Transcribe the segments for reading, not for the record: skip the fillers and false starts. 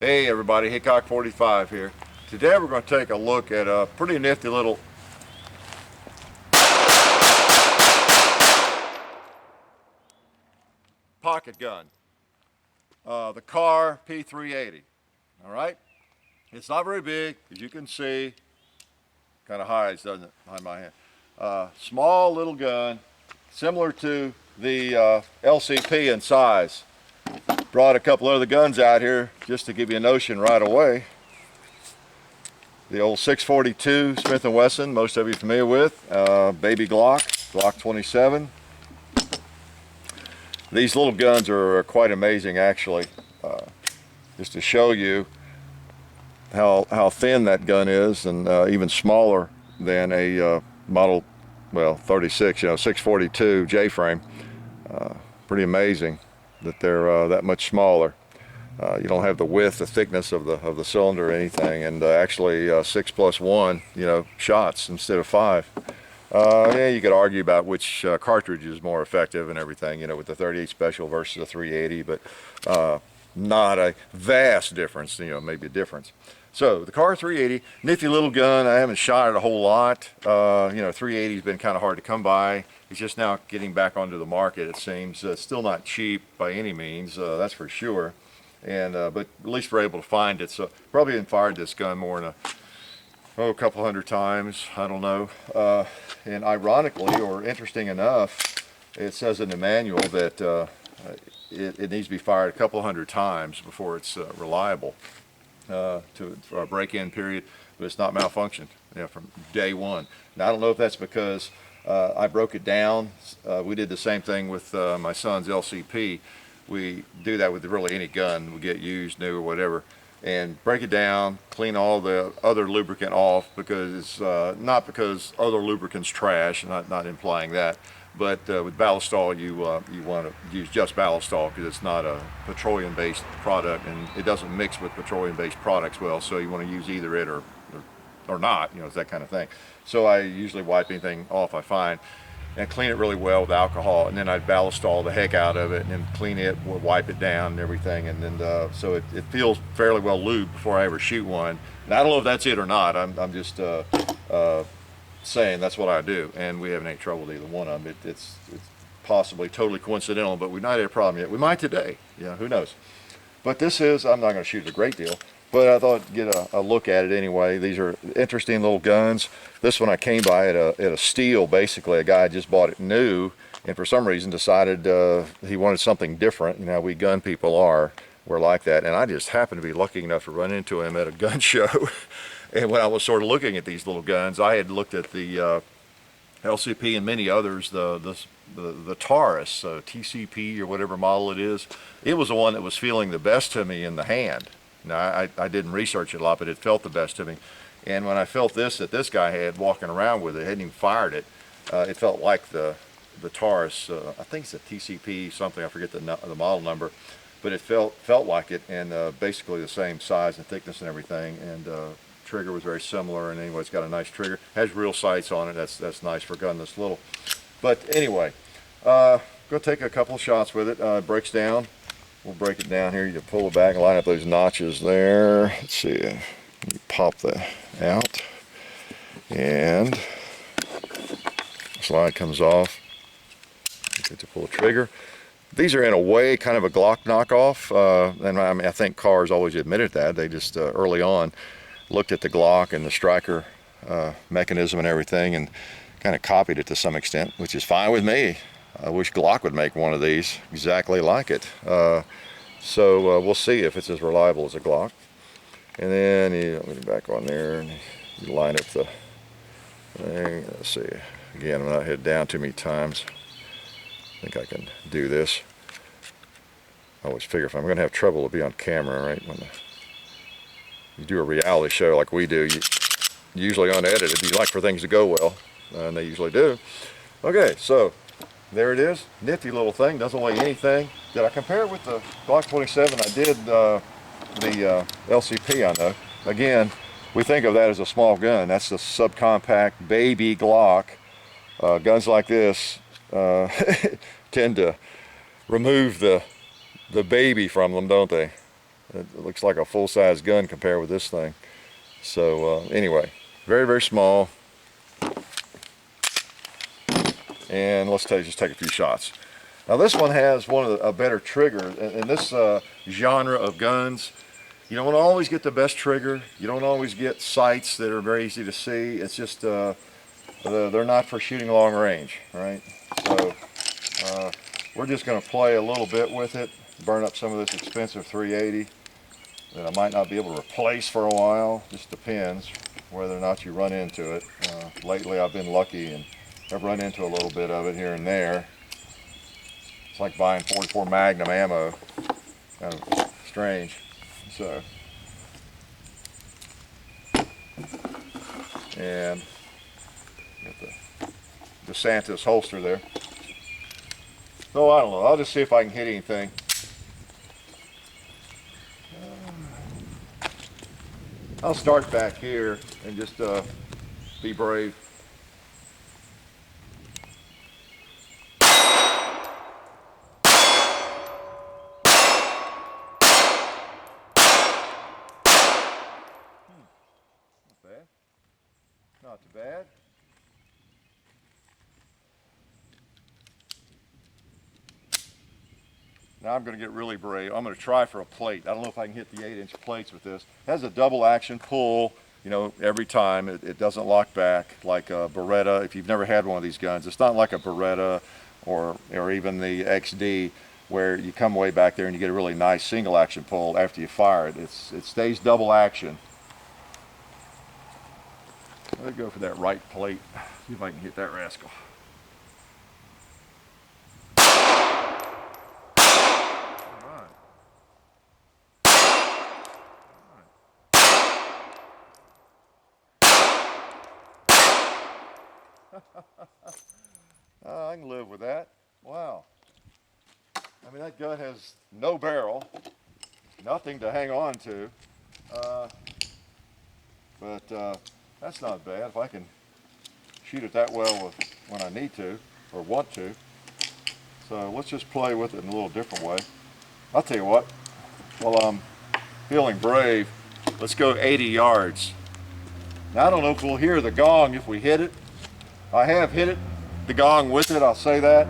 Hey everybody, hey Kahr P380 here. Today we're going to take a look at a pretty nifty little pocket gun. The Kahr P380. Alright? It's not very big, as you can see. Kind of hides, doesn't it, behind my hand. Small little gun, similar to the LCP in size. Brought a couple other guns out here just to give you a notion right away. The old 642 Smith & Wesson, most of you are familiar with, baby Glock 27. These little guns are quite amazing actually. Just to show you how thin that gun is, and even smaller than a model, well, 36, 642 J-frame. Pretty amazing that they're that much smaller. You don't have the width, the thickness of the cylinder or anything, and actually 6+1, shots instead of 5. Yeah, you could argue about which cartridge is more effective and everything, with the 38 Special versus the 380, but not a vast difference, maybe a difference. So the Kahr 380, nifty little gun. I haven't shot it a whole lot. 380 has been kind of hard to come by. It's just now getting back onto the market, it seems. Still not cheap by any means, that's for sure. And but at least we're able to find it. So probably haven't fired this gun more than a couple hundred times, I don't know. And ironically, or interesting enough, it says in the manual that it needs to be fired a couple hundred times before it's reliable for a break-in period, but it's not malfunctioned from day one. Now I don't know if that's because I broke it down. We did the same thing with my son's LCP. We do that with really any gun we get used, new or whatever, and break it down, clean all the other lubricant off, because not because other lubricant's trash, not implying that, but with Ballistol you want to use just Ballistol because it's not a petroleum-based product and it doesn't mix with petroleum-based products well, so you want to use either it or not, it's that kind of thing. So I usually wipe anything off I find and clean it really well with alcohol, and then I'd Ballistol the heck out of it and then clean it, wipe it down and everything, and then so it feels fairly well lubed before I ever shoot one. And I don't know if that's it or not. I'm just saying that's what I do, and we haven't any trouble with either one of them. It's possibly totally coincidental, but we've not had a problem yet. We might today, who knows. But this is, I'm not going to shoot a great deal, but I thought I'd get a look at it anyway. These are interesting little guns. This one I came by at a steal, basically. A guy just bought it new, and for some reason decided he wanted something different. How we gun people are. We're like that. And I just happened to be lucky enough to run into him at a gun show. And when I was sort of looking at these little guns, I had looked at the LCP and many others, the Taurus, TCP or whatever model it is. It was the one that was feeling the best to me in the hand. Now, I didn't research it a lot, but it felt the best to me. And when I felt this that this guy had walking around with it, hadn't even fired it, it felt like the Taurus. I think it's a TCP something, I forget the model number, but it felt like it, and basically the same size and thickness and everything, and trigger was very similar, and anyway, it's got a nice trigger. Has real sights on it. That's nice for a gun this little. But anyway, go take a couple of shots with it. It breaks down. We'll break it down here. You pull it back and line up those notches there. Let's see. You pop that out, and slide comes off. You get to pull the trigger. These are in a way kind of a Glock knockoff, and I think Kahr's always admitted that. They just early on looked at the Glock and the striker mechanism and everything and kind of copied it to some extent, which is fine with me. I wish Glock would make one of these exactly like it. So we'll see if it's as reliable as a Glock. And then you get back on there and you line up the thing. Let's see. Again, I'm not head down too many times. I think I can do this. I always figure if I'm going to have trouble to be on camera, right? When you do a reality show like we do, you usually unedited. You like for things to go well, and they usually do. Okay, so there it is. Nifty little thing, doesn't weigh anything. Did I compare it with the Glock 27? I did the LCP, I know. Again, we think of that as a small gun. That's the subcompact baby Glock. Guns like this tend to remove the baby from them, don't they? It looks like a full-size gun compared with this thing. So anyway, very, very small. And let's just take a few shots. Now this one has a better trigger. In this genre of guns, you don't always get the best trigger. You don't always get sights that are very easy to see. It's just they're not for shooting long range, right? So we're just going to play a little bit with it, burn up some of this expensive 380 that I might not be able to replace for a while. Just depends whether or not you run into it. Lately I've been lucky and I've run into a little bit of it here and there. It's like buying 44 Magnum ammo, kind of strange. So, and got the DeSantis holster there. So I don't know, I'll just see if I can hit anything. I'll start back here and just be brave. Not too bad. Now I'm going to get really brave. I'm going to try for a plate. I don't know if I can hit the 8-inch plates with this. It has a double action pull, you know, every time. It doesn't lock back like a Beretta. If you've never had one of these guns, it's not like a Beretta or even the XD where you come way back there and you get a really nice single action pull after you fire it. It stays double action. Let's go for that right plate. See if I can hit that rascal. I can live with that. Wow. I mean, that gun has no barrel, nothing to hang on to. But that's not bad if I can shoot it that well when I need to or want to. So let's just play with it in a little different way. I'll tell you what, while I'm feeling brave, let's go 80 yards. Now I don't know if we'll hear the gong if we hit it. I have hit it, the gong with it, I'll say that.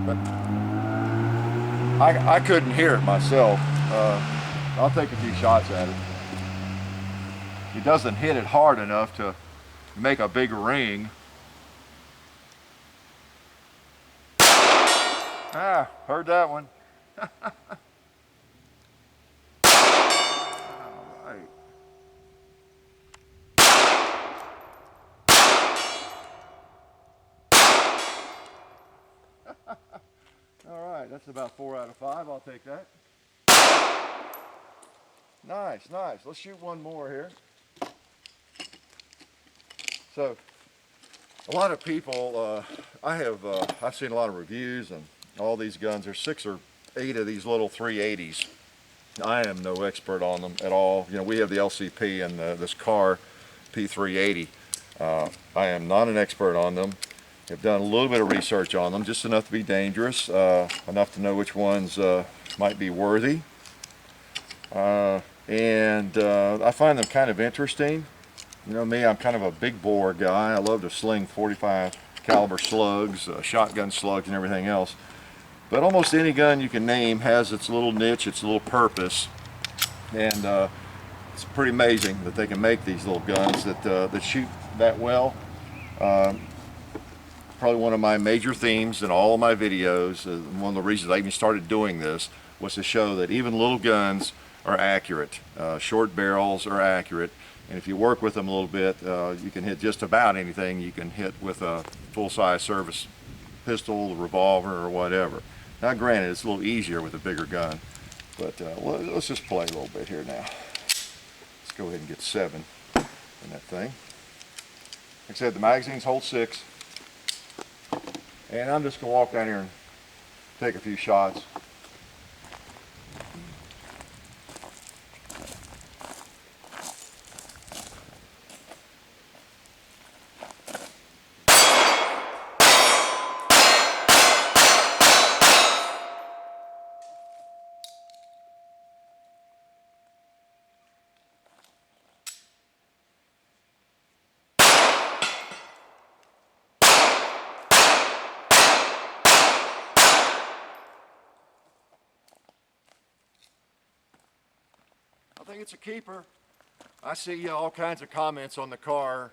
But I couldn't hear it myself. I'll take a few shots at it. It doesn't hit it hard enough to make a big ring. Ah, heard that one. All right. All right, that's about 4 out of 5. I'll take that. Nice, nice. Let's shoot one more here. So, a lot of people, I've seen a lot of reviews and all these guns. There's 6 or 8 of these little 380s. I am no expert on them at all. You know, we have the LCP and this Kahr P380. I am not an expert on them. I've done a little bit of research on them, just enough to be dangerous, enough to know which ones might be worthy. And I find them kind of interesting. You know me, I'm kind of a big bore guy. I love to sling 45 caliber slugs, shotgun slugs and everything else. But almost any gun you can name has its little niche, its little purpose. And it's pretty amazing that they can make these little guns that shoot that well. Probably one of my major themes in all of my videos, one of the reasons I even started doing this, was to show that even little guns are accurate. Short barrels are accurate. And if you work with them a little bit, you can hit just about anything you can hit with a full-size service pistol, revolver, or whatever. Now granted, it's a little easier with a bigger gun, but let's just play a little bit here now. Let's go ahead and get 7 in that thing. Like I said, the magazines hold 6. And I'm just going to walk down here and take a few shots. think it's a keeper. I see all kinds of comments on the Kahr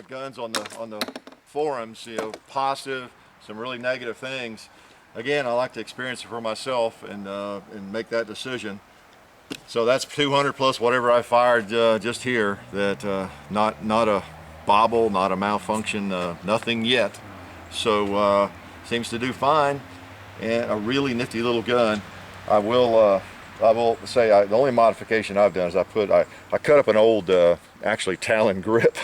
guns on the forums, you know, positive, some really negative things. Again, I like to experience it for myself and make that decision. So that's 200 plus whatever I fired just here. That not a bobble, not a malfunction, nothing yet. So seems to do fine, and a really nifty little gun. I will say the only modification I've done is I cut up an old actually Talon grip.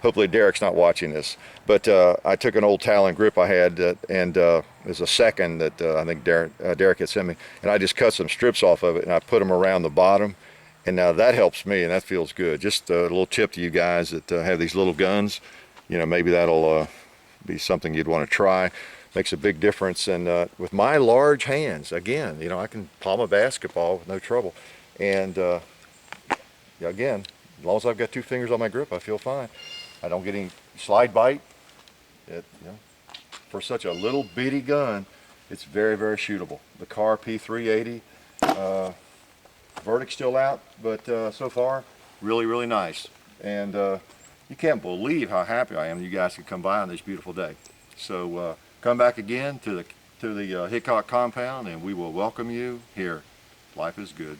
Hopefully Derek's not watching this, but I took an old Talon grip I had and there's a second that I think Derek had sent me, and I just cut some strips off of it and I put them around the bottom, and now that helps me and that feels good. Just a little tip to you guys that have these little guns, you know, maybe that'll be something you'd want to try. Makes a big difference. And with my large hands, again, you know, I can palm a basketball with no trouble. And again, as long as I've got 2 fingers on my grip, I feel fine. I don't get any slide bite. You know, for such a little bitty gun, it's very, very shootable. The Kahr P380, verdict's still out, but so far, really, really nice. And you can't believe how happy I am that you guys could come by on this beautiful day. So come back again to the Hickok compound and we will welcome you here. Life is good.